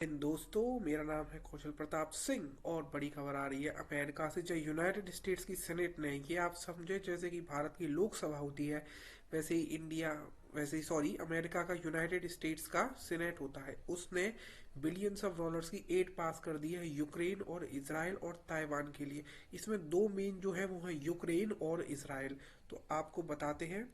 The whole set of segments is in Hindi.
दोस्तों, मेरा नाम है कौशल प्रताप सिंह और बड़ी खबर आ रही है अमेरिका से। जो यूनाइटेड स्टेट्स की सेनेट ने, ये आप समझे जैसे कि भारत की लोकसभा होती है, वैसे ही अमेरिका का यूनाइटेड स्टेट्स का सेनेट होता है। उसने बिलियंस ऑफ डॉलर्स की एड पास कर दी है यूक्रेन और इसराइल और ताइवान के लिए। इसमें दो मेन जो है वो है यूक्रेन और इसराइल। तो आपको बताते हैं।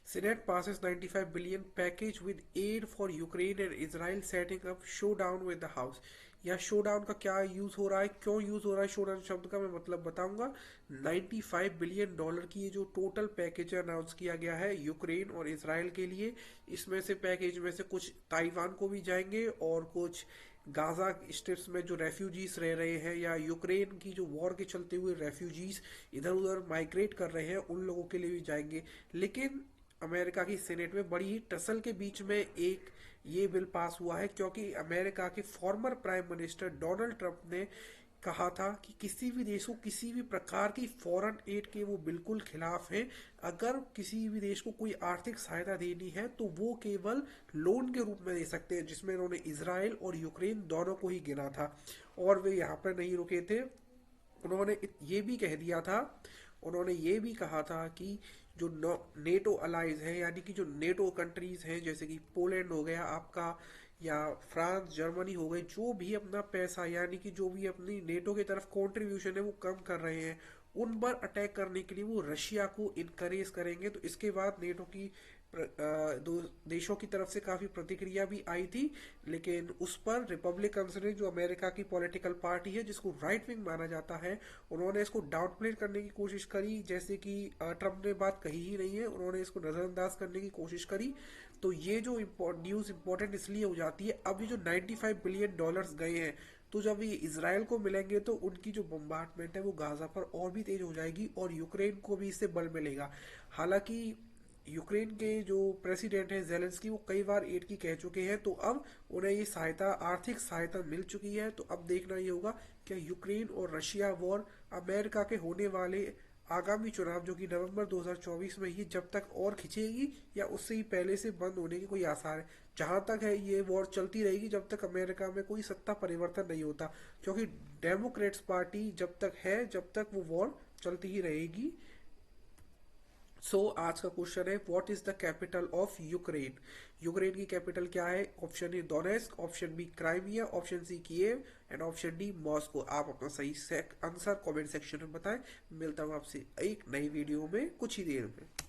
Senate passes 95 billion package with aid for Ukraine and Israel setting up showdown with the House। या शोडाउन का क्या यूज हो रहा है, क्यों यूज हो रहा है शोडाउन शब्द का, मैं मतलब बताऊंगा। 95 बिलियन डॉलर की ये जो टोटल पैकेज अनाउंस किया गया है यूक्रेन और इसराइल के लिए, इसमें से पैकेज में से कुछ ताइवान को भी जाएंगे और कुछ गाजा स्ट्रिप्स में जो रेफ्यूजीज रह रहे हैं या यूक्रेन की जो वॉर के चलते हुए रेफ्यूजीज इधर उधर माइग्रेट कर रहे हैं, उन लोगों के लिए भी जाएंगे। लेकिन अमेरिका की सेनेट में बड़ी ही टसल के बीच में एक ये बिल पास हुआ है, क्योंकि अमेरिका के former prime minister Donald Trump ने कहा था कि किसी भी देश को किसी भी प्रकार की फॉरेन एड के वो बिल्कुल खिलाफ हैं। अगर किसी भी देश को कोई आर्थिक सहायता देनी है तो वो केवल लोन के रूप में दे सकते हैं, जिसमें उन्होंने इसराइल और यूक्रेन दोनों को ही गिना था। और वे यहाँ पर नहीं रुके थे। उन्होंने ये भी कह दिया था, उन्होंने ये भी कहा था कि जो नेटो अलाइज है, यानी कि जो नेटो कंट्रीज हैं जैसे कि पोलैंड हो गया आपका, या फ्रांस जर्मनी हो गई, जो भी अपना पैसा यानी कि जो भी अपनी नेटो की तरफ कंट्रीब्यूशन है वो कम कर रहे हैं, उन पर अटैक करने के लिए वो रशिया को इनकरेज करेंगे। तो इसके बाद नेटो की दो देशों की तरफ से काफी प्रतिक्रिया भी आई थी। लेकिन उस पर रिपब्लिकन्स ने, जो अमेरिका की पॉलिटिकल पार्टी है जिसको राइट विंग माना जाता है, उन्होंने इसको डाउन प्ले करने की कोशिश करी, जैसे कि ट्रम्प ने बात कही ही नहीं है, उन्होंने इसको नजरअंदाज करने की कोशिश करी। तो ये जो न्यूज इंपॉर्टेंट इसलिए हो जाती है, अब ये जो 95 बिलियन डॉलर्स गए हैं, तो जब ये इसराइल को मिलेंगे तो उनकी जो बम्बार्टमेंट है वो गाजा पर और भी तेज हो जाएगी और यूक्रेन को भी इससे बल मिलेगा। हालांकि यूक्रेन के जो प्रेसिडेंट हैं जेलेंस्की, वो कई बार एड की कह चुके हैं, तो अब उन्हें ये सहायता, आर्थिक सहायता मिल चुकी है। तो अब देखना ये होगा कि यूक्रेन और रशिया वॉर अमेरिका के होने वाले आगामी चुनाव जो कि नवंबर 2024 में ही, जब तक और खिंचेगी या उससे ही पहले से बंद होने के कोई आसार है। जहां तक है ये वॉर चलती रहेगी जब तक अमेरिका में कोई सत्ता परिवर्तन नहीं होता, क्योंकि डेमोक्रेट्स पार्टी जब तक है, जब तक वो वॉर चलती ही रहेगी। आज का क्वेश्चन है, what is the capital of Ukraine. Ukraine की कैपिटल क्या है? Option A Donetsk, option B Crimea, option C Kyiv and option D Moscow. आप अपना सही आंसर कमेंट सेक्शन में बताएं। मिलता हूं आपसे एक नई वीडियो में कुछ ही देर में।